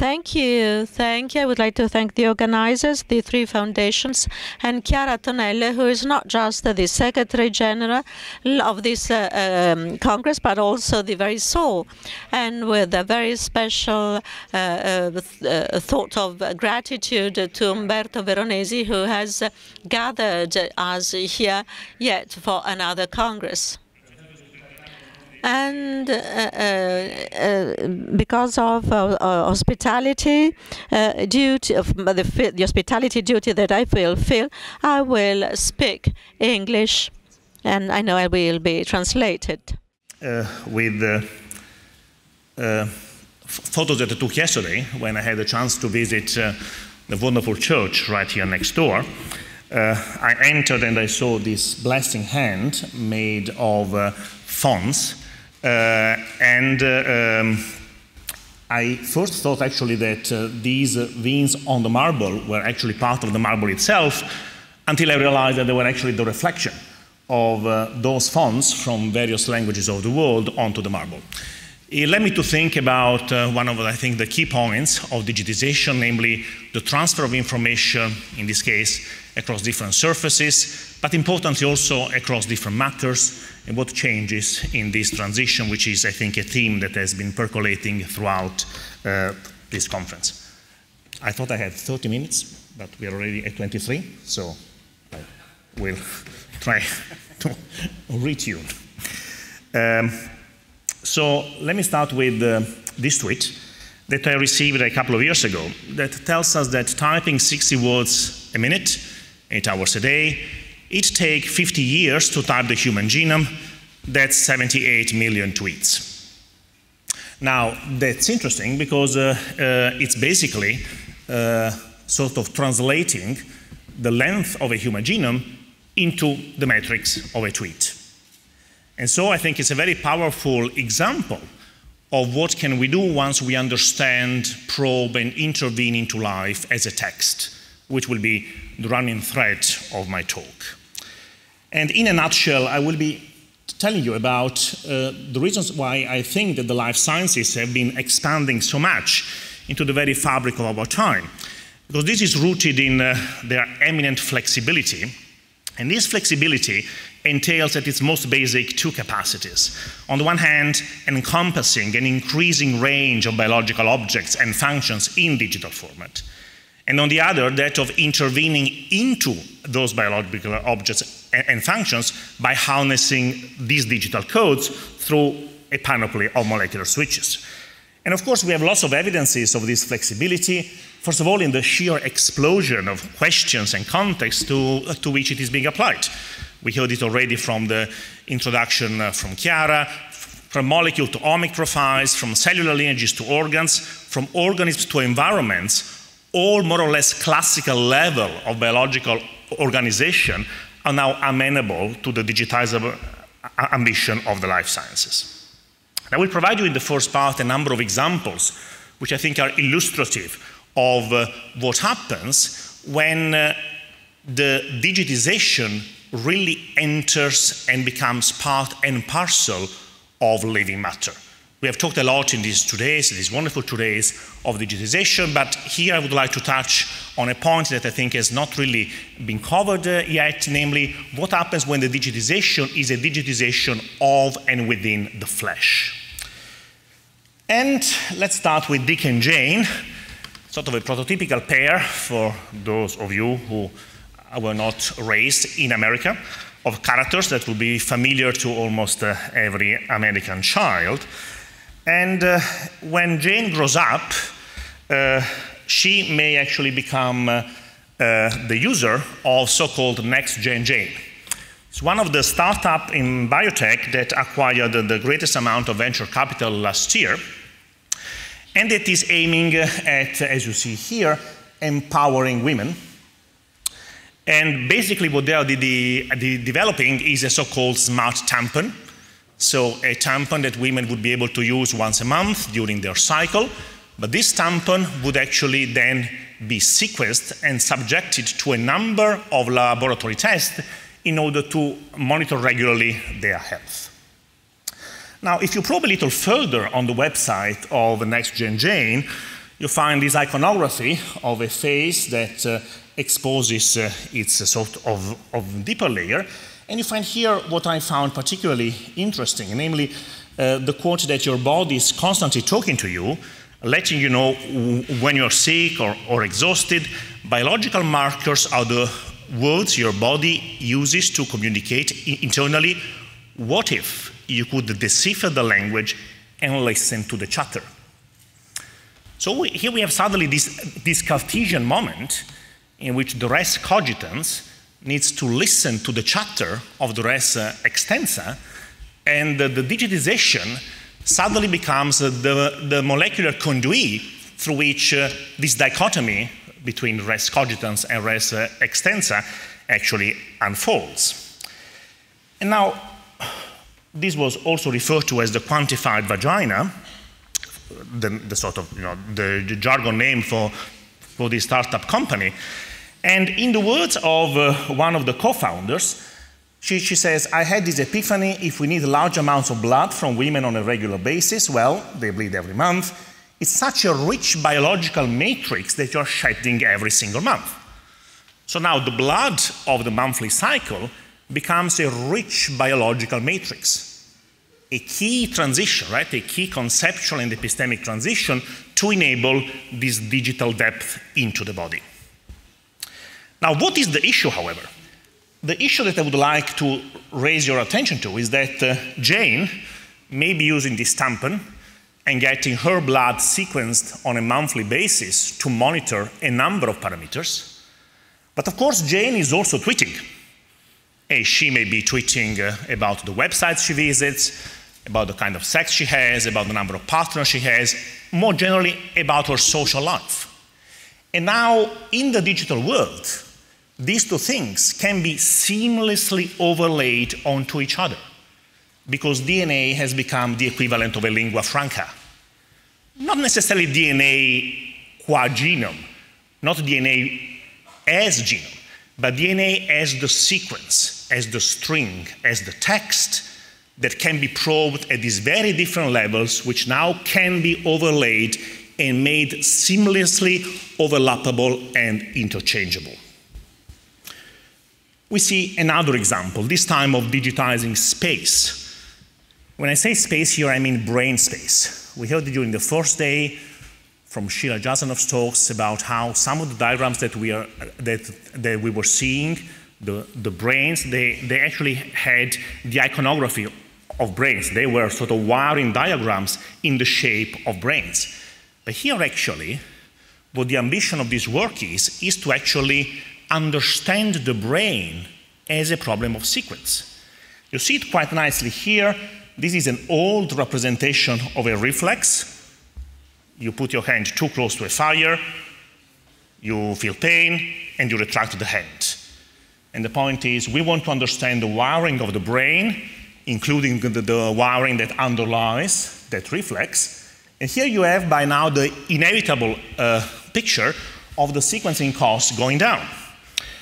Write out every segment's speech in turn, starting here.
Thank you. Thank you. I would like to thank the organizers, the three foundations, and Chiara Tonelle, who is not just the Secretary General of this Congress, but also the very soul, and with a very special thought of gratitude to Umberto Veronesi, who has gathered us here yet for another Congress. And because of hospitality duty, the hospitality duty that I fulfill, I will speak English, and I know I will be translated. With photos that I took yesterday, when I had a chance to visit the wonderful church right here next door, I entered and I saw this blessing hand made of fonts. I first thought actually that these veins on the marble were actually part of the marble itself, until I realized that they were actually the reflection of those fonts from various languages of the world onto the marble. It led me to think about one of, I think, the key points of digitization, namely the transfer of information, in this case, across different surfaces, but importantly also across different matters, and what changes in this transition, which is, I think, a theme that has been percolating throughout this conference. I thought I had 30 minutes, but we are already at 23, so I will try to retune. So let me start with this tweet that I received a couple of years ago that tells us that typing 60 words a minute, 8 hours a day, it takes 50 years to type the human genome. That's 78 million tweets. Now, that's interesting because it's basically sort of translating the length of a human genome into the metrics of a tweet. And so I think it's a very powerful example of what can we do once we understand, probe, and intervene into life as a text, which will be the running thread of my talk. And in a nutshell, I will be telling you about the reasons why I think that the life sciences have been expanding so much into the very fabric of our time. Because this is rooted in their eminent flexibility. And this flexibility entails at its most basic two capacities. On the one hand, encompassing an increasing range of biological objects and functions in digital format. And on the other, that of intervening into those biological objects and functions by harnessing these digital codes through a panoply of molecular switches. And of course, we have lots of evidences of this flexibility, first of all, in the sheer explosion of questions and contexts to which it is being applied. We heard it already from the introduction from Chiara, from molecule to omic profiles, from cellular lineages to organs, from organisms to environments. All more or less classical level of biological organization are now amenable to the digitizable ambition of the life sciences. I will provide you in the first part a number of examples which I think are illustrative of what happens when the digitization really enters and becomes part and parcel of living matter. We have talked a lot in these wonderful 2 days of digitization, but here I would like to touch on a point that I think has not really been covered yet, namely what happens when the digitization is a digitization of and within the flesh. And let's start with Dick and Jane, sort of a prototypical pair for those of you who were not raised in America, of characters that will be familiar to almost every American child. And when Jane grows up, she may actually become the user of so-called Next-Gen Jane. It's one of the startups in biotech that acquired the greatest amount of venture capital last year, and it is aiming at, as you see here, empowering women. And basically what they are developing is a so-called smart tampon. So a tampon that women would be able to use once a month during their cycle, but this tampon would actually then be sequenced and subjected to a number of laboratory tests in order to monitor regularly their health. Now, if you probe a little further on the website of Next-Gen Jane, you find this iconography of a face that exposes its sort of deeper layer. And you find here what I found particularly interesting, namely the quote that your body is constantly talking to you, letting you know when you're sick or exhausted. Biological markers are the words your body uses to communicate internally. What if you could decipher the language and listen to the chatter? So here we have suddenly this Cartesian moment in which the res cogitans needs to listen to the chatter of the res extensa, and the digitization suddenly becomes the molecular conduit through which this dichotomy between res cogitans and res extensa actually unfolds. And now, this was also referred to as the quantified vagina, the sort of, the jargon name for this startup company. And in the words of one of the co-founders, she says, I had this epiphany: if we need large amounts of blood from women on a regular basis, well, they bleed every month. It's such a rich biological matrix that you're shedding every single month. So now the blood of the monthly cycle becomes a rich biological matrix, a key transition, right? A key conceptual and epistemic transition to enable this digital depth into the body. Now, what is the issue, however? The issue that I would like to raise your attention to is that Jane may be using this tampon and getting her blood sequenced on a monthly basis to monitor a number of parameters. But of course, Jane is also tweeting. And she may be tweeting about the websites she visits, about the kind of sex she has, about the number of partners she has, more generally about her social life. And now, in the digital world, these two things can be seamlessly overlaid onto each other, because DNA has become the equivalent of a lingua franca. Not necessarily DNA qua genome, not DNA as genome, but DNA as the sequence, as the string, as the text that can be probed at these very different levels, which now can be overlaid and made seamlessly overlappable and interchangeable. We see another example, this time of digitizing space. When I say space here, I mean brain space. We heard during the first day from Sheila Jasanov's talks about how some of the diagrams that we were seeing, the brains, they actually had the iconography of brains. They were sort of wiring diagrams in the shape of brains. But here actually, what the ambition of this work is to actually understand the brain as a problem of sequence. You see it quite nicely here. This is an old representation of a reflex. You put your hand too close to a fire, you feel pain, and you retract the hand. And the point is, we want to understand the wiring of the brain, including the wiring that underlies that reflex. And here you have by now the inevitable picture of the sequencing costs going down.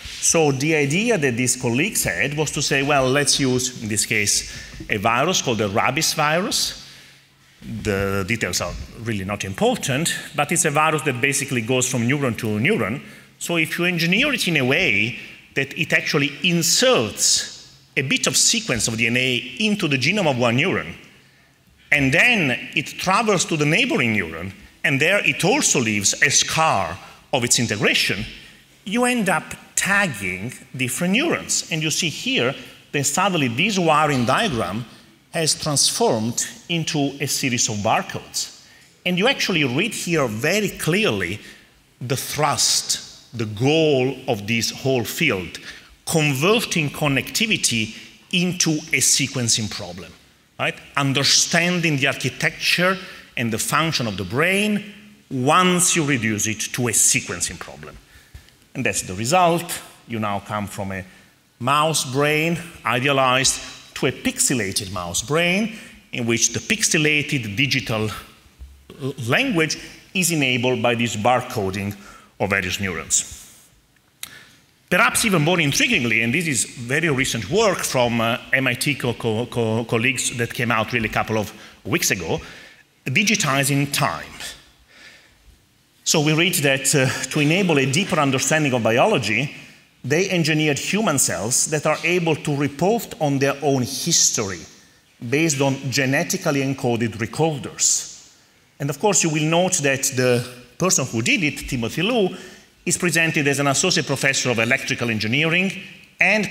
So the idea that these colleagues had was to say, well, let's use, in this case, a virus called the rabies virus. The details are really not important, but it's a virus that basically goes from neuron to neuron. So if you engineer it in a way that it actually inserts a bit of sequence of DNA into the genome of one neuron, and then it travels to the neighboring neuron, and there it also leaves a scar of its integration, you end up tagging different neurons. And you see here that suddenly this wiring diagram has transformed into a series of barcodes. And you actually read here very clearly the thrust, the goal of this whole field, converting connectivity into a sequencing problem, right? Understanding the architecture and the function of the brain once you reduce it to a sequencing problem. And that's the result. You now come from a mouse brain, idealized, to a pixelated mouse brain, in which the pixelated digital language is enabled by this barcoding of various neurons. Perhaps even more intriguingly, and this is very recent work from MIT colleagues that came out really a couple of weeks ago, digitizing time. So we read that to enable a deeper understanding of biology, they engineered human cells that are able to report on their own history based on genetically encoded recorders. And of course, you will note that the person who did it, Timothy Lu, is presented as an associate professor of electrical engineering and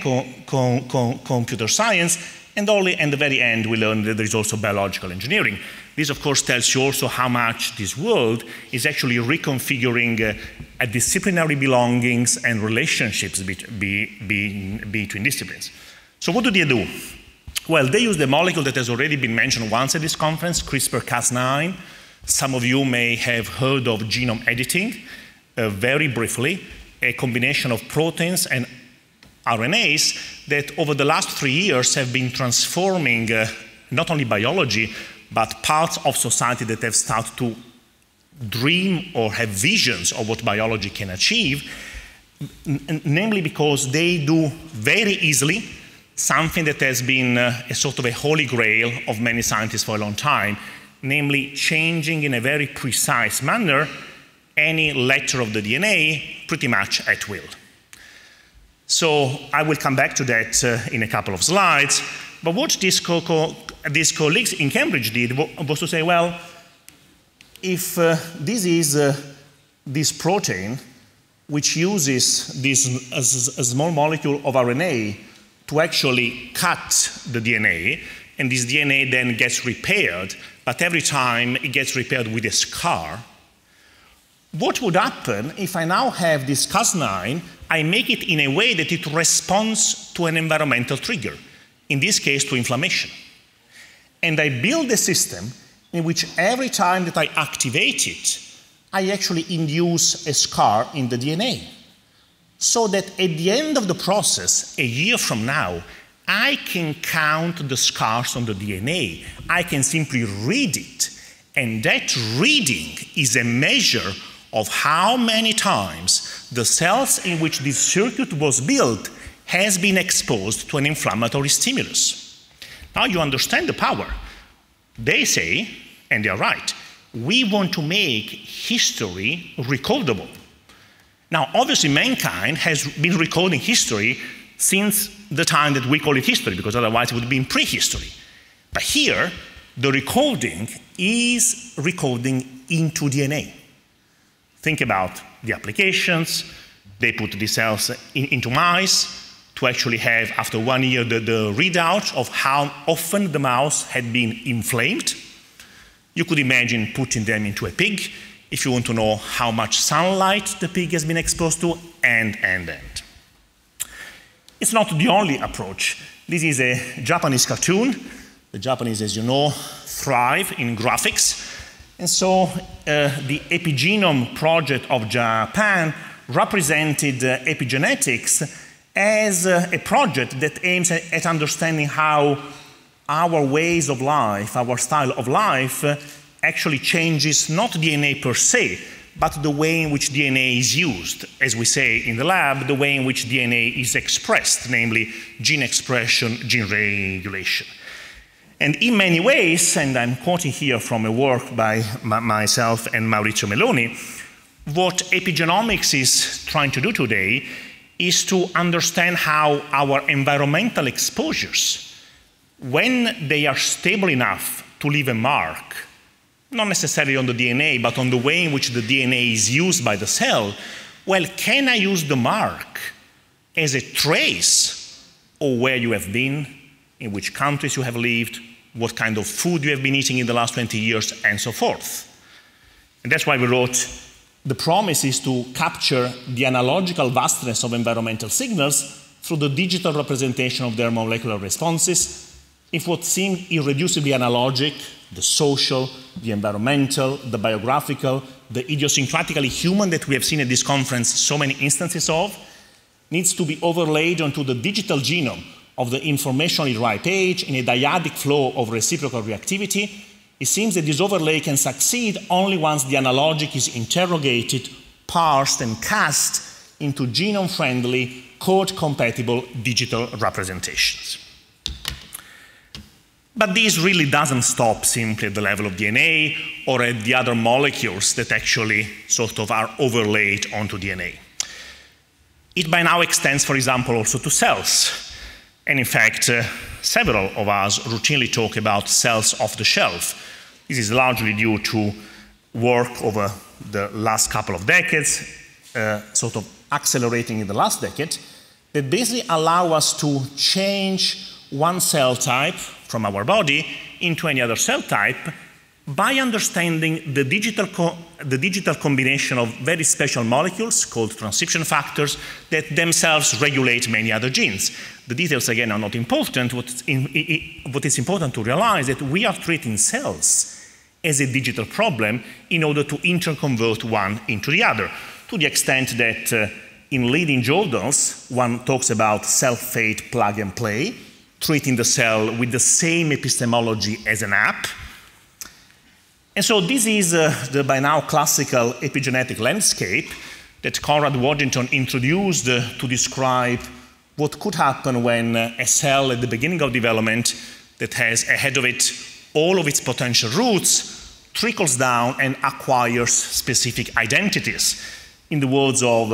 computer science, and only at the very end we learn that there is also biological engineering. This, of course, tells you also how much this world is actually reconfiguring disciplinary belongings and relationships between disciplines. So what do they do? Well, they use the molecule that has already been mentioned once at this conference, CRISPR-Cas9. Some of you may have heard of genome editing. Very briefly, a combination of proteins and RNAs that over the last 3 years have been transforming not only biology, but parts of society that have started to dream or have visions of what biology can achieve, namely because they do very easily something that has been a sort of a holy grail of many scientists for a long time, namely changing in a very precise manner any letter of the DNA pretty much at will. So I will come back to that in a couple of slides. But what these colleagues in Cambridge did was to say, well, if this is this protein which uses this a small molecule of RNA to actually cut the DNA, and this DNA then gets repaired, but every time it gets repaired with a scar, what would happen if I now have this Cas9, I make it in a way that it responds to an environmental trigger, in this case to inflammation. And I build a system in which every time that I activate it, I actually induce a scar in the DNA. So that at the end of the process, a year from now, I can count the scars on the DNA. I can simply read it. And that reading is a measure of how many times the cells in which this circuit was built has been exposed to an inflammatory stimulus. Now you understand the power. They say, and they are right, we want to make history recordable. Now, obviously, mankind has been recording history since the time that we call it history, because otherwise it would be in prehistory. But here, the recording is recording into DNA. Think about the applications. They put the cells into mice to actually have, after 1 year, the readout of how often the mouse had been inflamed. You could imagine putting them into a pig if you want to know how much sunlight the pig has been exposed to, and. It's not the only approach. This is a Japanese cartoon. The Japanese, as you know, thrive in graphics. And so the Epigenome project of Japan represented epigenetics as a project that aims at understanding how our ways of life, our style of life, actually changes not DNA per se, but the way in which DNA is used, as we say in the lab, the way in which DNA is expressed, namely gene expression, gene regulation. And in many ways, and I'm quoting here from a work by myself and Maurizio Meloni, what epigenomics is trying to do today is to understand how our environmental exposures, when they are stable enough to leave a mark, not necessarily on the DNA, but on the way in which the DNA is used by the cell, well, can I use the mark as a trace of where you have been, in which countries you have lived, what kind of food you have been eating in the last 20 years, and so forth. And that's why we wrote, the promise is to capture the analogical vastness of environmental signals through the digital representation of their molecular responses, if what seemed irreducibly analogic, the social, the environmental, the biographical, the idiosyncratically human that we have seen at this conference so many instances of, needs to be overlaid onto the digital genome of the informationally ripe age in a dyadic flow of reciprocal reactivity. It seems that this overlay can succeed only once the analogic is interrogated, parsed, and cast into genome-friendly, code-compatible digital representations. But this really doesn't stop simply at the level of DNA or at the other molecules that actually sort of are overlaid onto DNA. It by now extends, for example, also to cells. And in fact, several of us routinely talk about cells off the shelf. This is largely due to work over the last couple of decades, sort of accelerating in the last decade, that basically allow us to change one cell type from our body into any other cell type by understanding the digital combination of very special molecules called transcription factors that themselves regulate many other genes. The details, again, are not important. What is important to realize is that we are treating cells as a digital problem in order to interconvert one into the other, to the extent that in leading journals, one talks about cell-fate plug and play, treating the cell with the same epistemology as an app. And so this is the by now classical epigenetic landscape that Conrad Waddington introduced to describe what could happen when a cell at the beginning of development that has ahead of it all of its potential roots trickles down and acquires specific identities. In the words of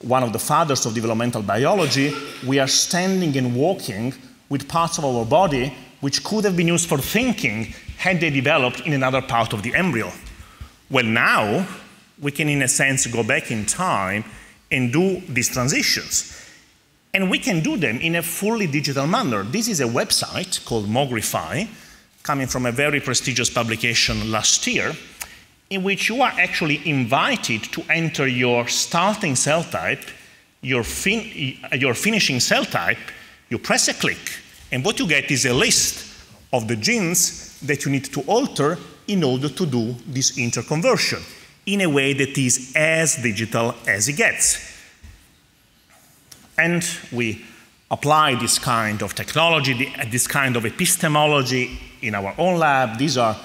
one of the fathers of developmental biology, we are standing and walking with parts of our body which could have been used for thinking had they developed in another part of the embryo. Well, now we can, in a sense, go back in time and do these transitions. And we can do them in a fully digital manner. This is a website called Mogrify, coming from a very prestigious publication last year, in which you are actually invited to enter your starting cell type, your finishing cell type, you press a click, and what you get is a list of the genes that you need to alter in order to do this interconversion in a way that is as digital as it gets. And we apply this kind of technology, this kind of epistemology in our own lab. These are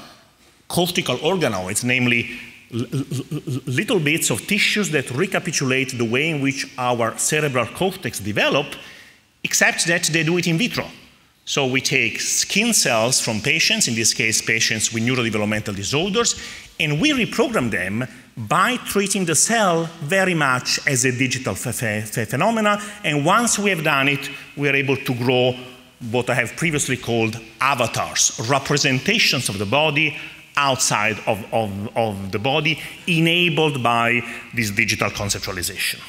cortical organoids, namely little bits of tissues that recapitulate the way in which our cerebral cortex develop, except that they do it in vitro. So we take skin cells from patients, in this case patients with neurodevelopmental disorders, and we reprogram them by treating the cell very much as a digital phenomena. And once we have done it, we are able to grow what I have previously called avatars, representations of the body outside of the body, enabled by this digital conceptualization.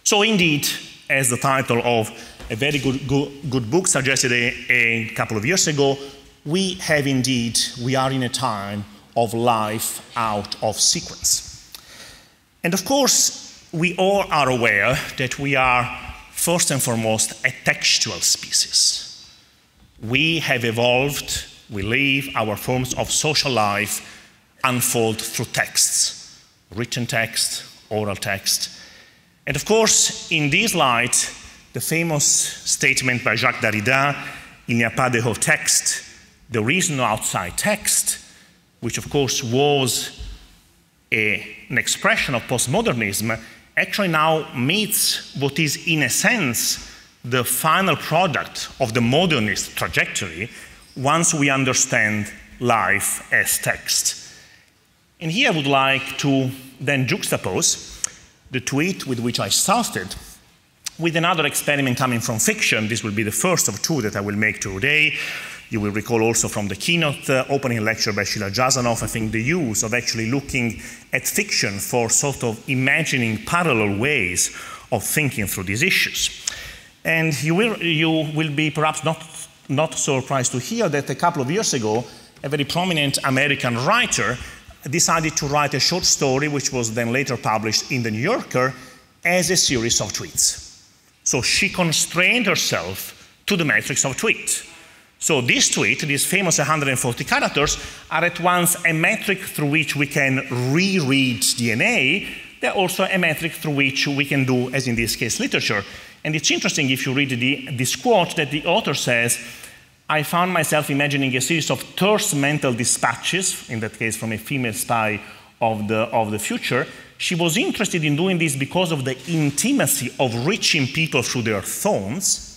So indeed, as the title of a very good book suggested a couple of years ago, we are in a time of life out of sequence. And of course, we all are aware that we are first and foremost a textual species. We have evolved, we live, our forms of social life unfold through texts, written text, oral text. And of course, in this light, the famous statement by Jacques Derrida, il n'y a pas de haut texte, there is no outside text, which of course was an expression of postmodernism, actually now meets what is in a sense the final product of the modernist trajectory once we understand life as text. And here I would like to then juxtapose the tweet with which I started with another experiment coming from fiction. This will be the first of two that I will make today. You will recall also from the keynote opening lecture by Sheila Jasanoff, I think the use of actually looking at fiction for sort of imagining parallel ways of thinking through these issues. And you will be perhaps not surprised to hear that a couple of years ago, a very prominent American writer decided to write a short story, which was then later published in the New Yorker, as a series of tweets. So she constrained herself to the matrix of tweet. So this tweet, these famous 140 characters, are at once a metric through which we can reread DNA. They're also a metric through which we can do, as in this case, literature. And it's interesting if you read this quote that the author says, I found myself imagining a series of terse mental dispatches, in that case from a female spy of the future. She was interested in doing this because of the intimacy of reaching people through their thoughts.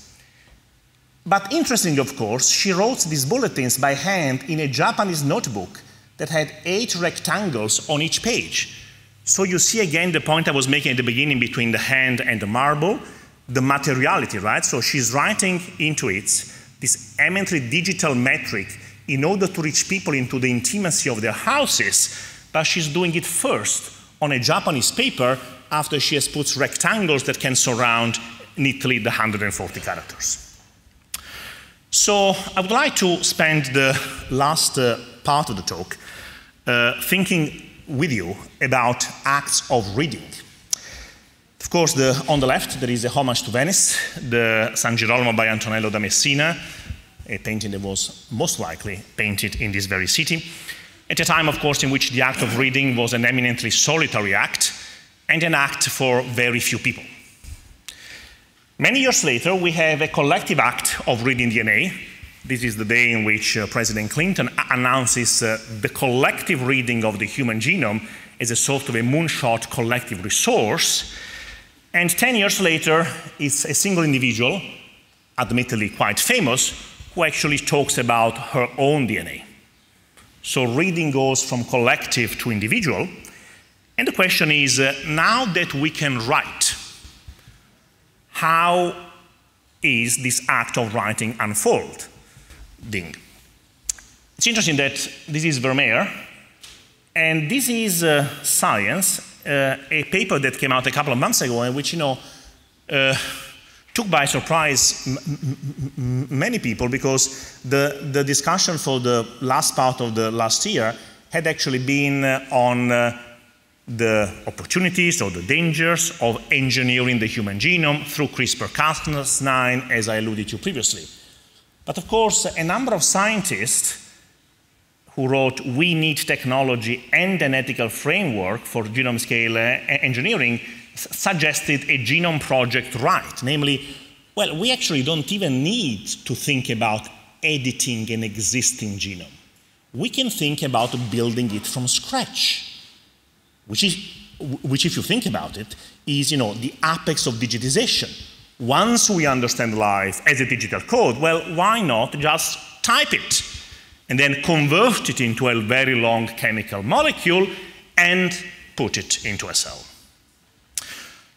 But interesting, of course, she wrote these bulletins by hand in a Japanese notebook that had 8 rectangles on each page. So you see again the point I was making at the beginning between the hand and the marble, the materiality, right? So she's writing into it this eminently digital metric in order to reach people into the intimacy of their houses, but she's doing it first on a Japanese paper after she has put rectangles that can surround neatly the 140 characters. So I would like to spend the last part of the talk thinking with you about acts of reading. Of course, on the left, there is a homage to Venice, the San Girolamo by Antonello da Messina, a painting that was most likely painted in this very city, at a time, of course, in which the act of reading was an eminently solitary act and an act for very few people. Many years later, we have a collective act of reading DNA. This is the day in which President Clinton announces the collective reading of the human genome as a sort of a moonshot collective resource. And 10 years later, it's a single individual, admittedly quite famous, who actually talks about her own DNA. So reading goes from collective to individual. And the question is, now that we can write, how is this act of writing unfolding? It's interesting that this is Vermeer, and this is Science, a paper that came out a couple of months ago, and which, took by surprise many people, because the discussion for the last part of the last year had actually been on the opportunities or the dangers of engineering the human genome through CRISPR-Cas9, as I alluded to previously. But of course, a number of scientists who wrote, "We need technology and an ethical framework for genome scale engineering," suggested a genome project right. Namely, well, we actually don't even need to think about editing an existing genome. We can think about building it from scratch, which, if you think about it, is the apex of digitization. Once we understand life as a digital code, well, why not just type it and then convert it into a very long chemical molecule and put it into a cell?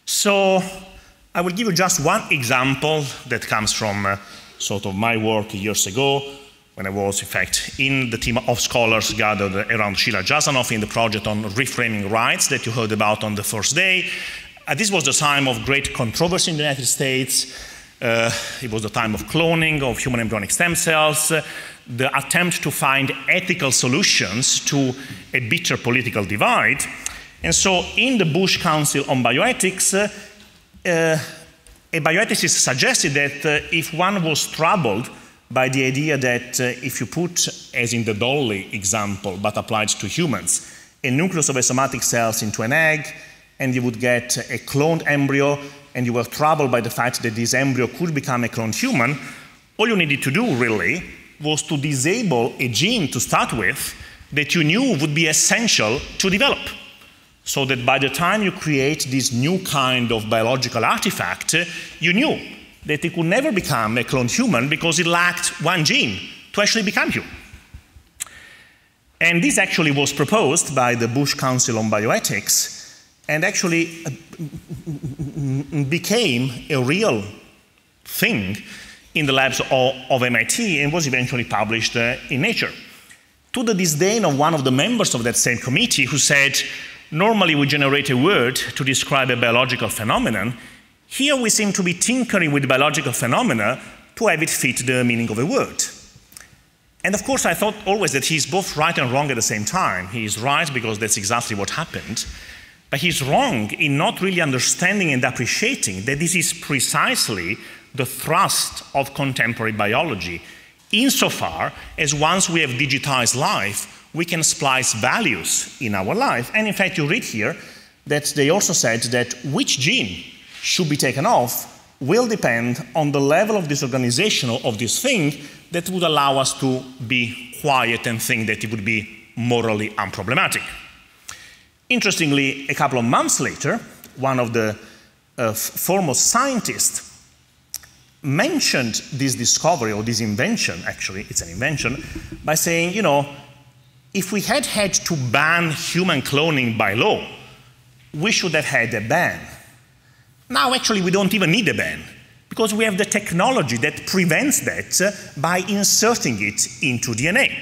So I will give you just one example that comes from sort of my work years ago, when I was, in fact, in the team of scholars gathered around Sheila Jasanoff in the project on reframing rights that you heard about on the first day. This was the time of great controversy in the United States. It was the time of cloning, of human embryonic stem cells, the attempt to find ethical solutions to a bitter political divide. And so in the Bush Council on Bioethics, a bioethicist suggested that if one was troubled by the idea that if you put, as in the Dolly example, but applied to humans, a nucleus of a somatic cells into an egg, and you would get a cloned embryo, and you were troubled by the fact that this embryo could become a cloned human, all you needed to do, really, was to disable a gene to start with that you knew would be essential to develop. So that by the time you create this new kind of biological artifact, you knew that it could never become a cloned human because it lacked one gene to actually become human. And this actually was proposed by the Bush Council on Bioethics, and actually became a real thing in the labs of MIT, and was eventually published in Nature. To the disdain of one of the members of that same committee, who said, normally we generate a word to describe a biological phenomenon. Here we seem to be tinkering with biological phenomena to have it fit the meaning of a word. And of course, I thought always that he's both right and wrong at the same time. He is right because that's exactly what happened, but he's wrong in not really understanding and appreciating that this is precisely the thrust of contemporary biology, insofar as once we have digitized life, we can splice values in our life. And in fact, you read here that they also said that which gene should be taken off will depend on the level of disorganization of this thing that would allow us to be quiet and think that it would be morally unproblematic. Interestingly, a couple of months later, one of the foremost scientists mentioned this discovery, or this invention, actually, it's an invention, by saying, you know, if we had had to ban human cloning by law, we should have had a ban. Now, actually, we don't even need a ban, because we have the technology that prevents that by inserting it into DNA.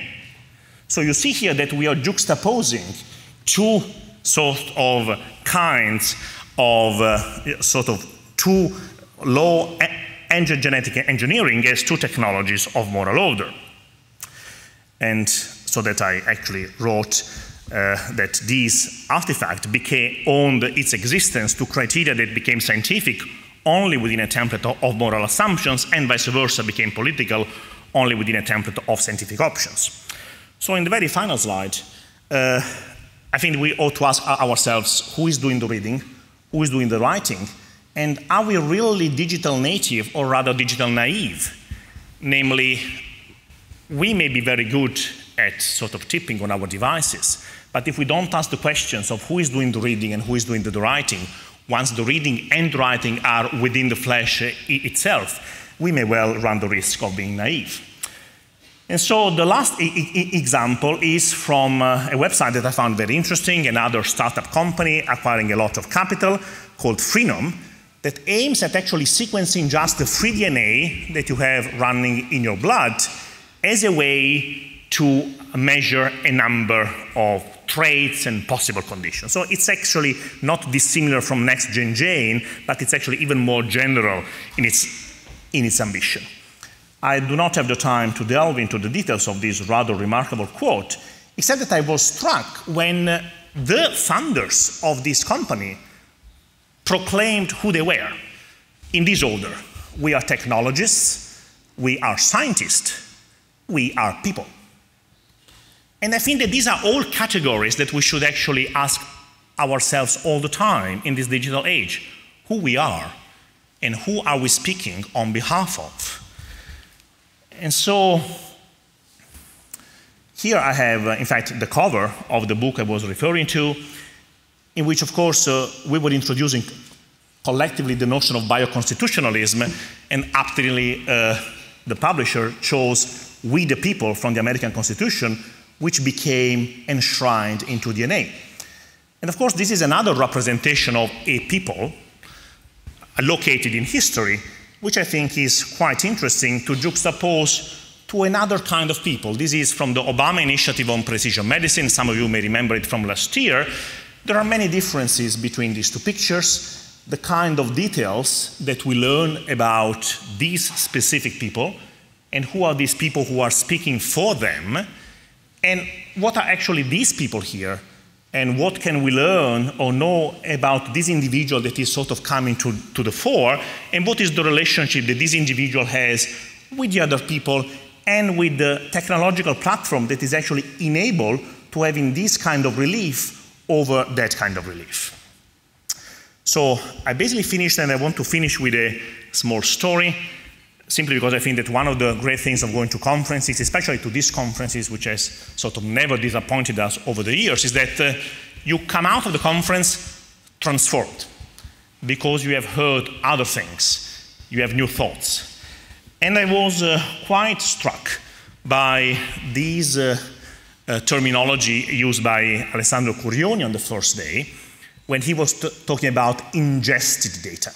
So you see here that we are juxtaposing two sort of kinds of two law and genetic engineering as two technologies of moral order. And so that I actually wrote that this artifact owed its existence to criteria that became scientific only within a template of moral assumptions, and vice versa became political only within a template of scientific options. So in the very final slide, I think we ought to ask ourselves, who is doing the reading, who is doing the writing, and are we really digital native or rather digital naive? Namely, we may be very good at sort of tipping on our devices, but if we don't ask the questions of who is doing the reading and who is doing the writing, once the reading and writing are within the flesh itself, we may well run the risk of being naive. And so the last example is from a website that I found very interesting, another startup company acquiring a lot of capital called Freenome, that aims at actually sequencing just the free DNA that you have running in your blood as a way to measure a number of traits and possible conditions. So it's actually not dissimilar from Next-Gen Jane, but it's actually even more general in its ambition. I do not have the time to delve into the details of this rather remarkable quote, except that I was struck when the founders of this company proclaimed who they were in this order. We are technologists, we are scientists, we are people. And I think that these are all categories that we should actually ask ourselves all the time in this digital age. Who we are and who are we speaking on behalf of? And so here I have, in fact, the cover of the book I was referring to, in which, of course, we were introducing collectively the notion of bioconstitutionalism, and aptly the publisher chose "We the People" from the American Constitution, which became enshrined into DNA. And of course, this is another representation of a people located in history, which I think is quite interesting to juxtapose to another kind of people. This is from the Obama Initiative on Precision Medicine. Some of you may remember it from last year. There are many differences between these two pictures, the kind of details that we learn about these specific people, and who are these people who are speaking for them, and what are actually these people here, and what can we learn or know about this individual that is sort of coming to the fore, and what is the relationship that this individual has with the other people and with the technological platform that is actually enabled to having this kind of relief over that kind of relief. So I basically finished, and I want to finish with a small story, simply because I think that one of the great things of going to conferences, especially to these conferences, which has sort of never disappointed us over the years, is that you come out of the conference transformed, because you have heard other things, you have new thoughts. And I was quite struck by this terminology used by Alessandro Curioni on the first day, when he was talking about ingested data.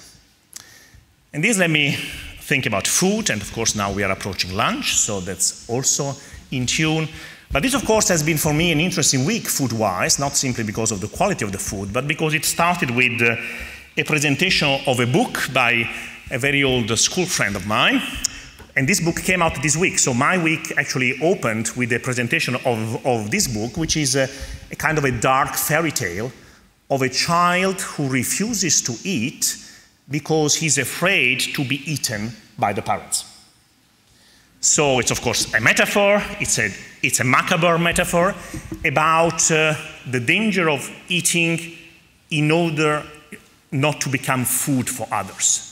And this let me think about food, and of course now we are approaching lunch, so that's also in tune. But this, of course, has been for me an interesting week food-wise, not simply because of the quality of the food, but because it started with a presentation of a book by a very old school friend of mine. And this book came out this week, so my week actually opened with a presentation of this book, which is a kind of a dark fairy tale of a child who refuses to eat because he's afraid to be eaten by the parents. So it's, of course, a metaphor, it's a macabre metaphor about the danger of eating in order not to become food for others.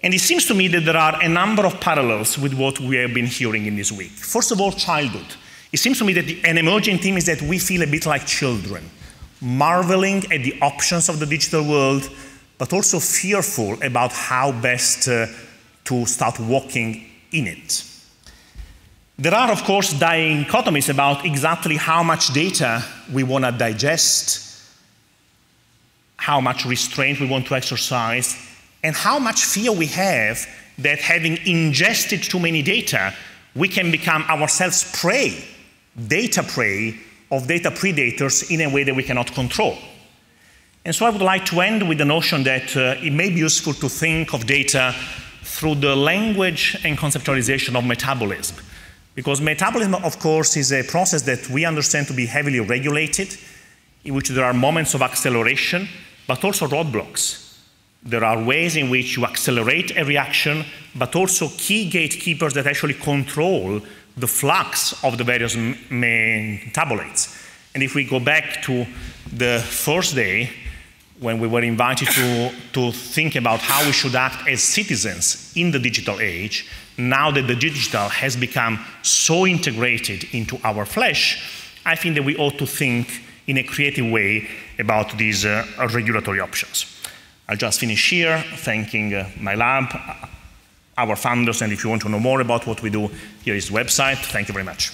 And it seems to me that there are a number of parallels with what we have been hearing in this week. First of all, childhood. It seems to me that an emerging theme is that we feel a bit like children, marveling at the options of the digital world, but also fearful about how best to to start working in it. There are, of course, dichotomies about exactly how much data we want to digest, how much restraint we want to exercise, and how much fear we have that having ingested too many data, we can become ourselves prey, data prey, of data predators in a way that we cannot control. And so I would like to end with the notion that it may be useful to think of data through the language and conceptualization of metabolism. Because metabolism, of course, is a process that we understand to be heavily regulated, in which there are moments of acceleration, but also roadblocks. There are ways in which you accelerate a reaction, but also key gatekeepers that actually control the flux of the various metabolites. And if we go back to the first day, when we were invited to think about how we should act as citizens in the digital age, now that the digital has become so integrated into our flesh, I think that we ought to think in a creative way about these regulatory options. I'll just finish here, thanking my lab, our founders, and if you want to know more about what we do, here is the website. Thank you very much.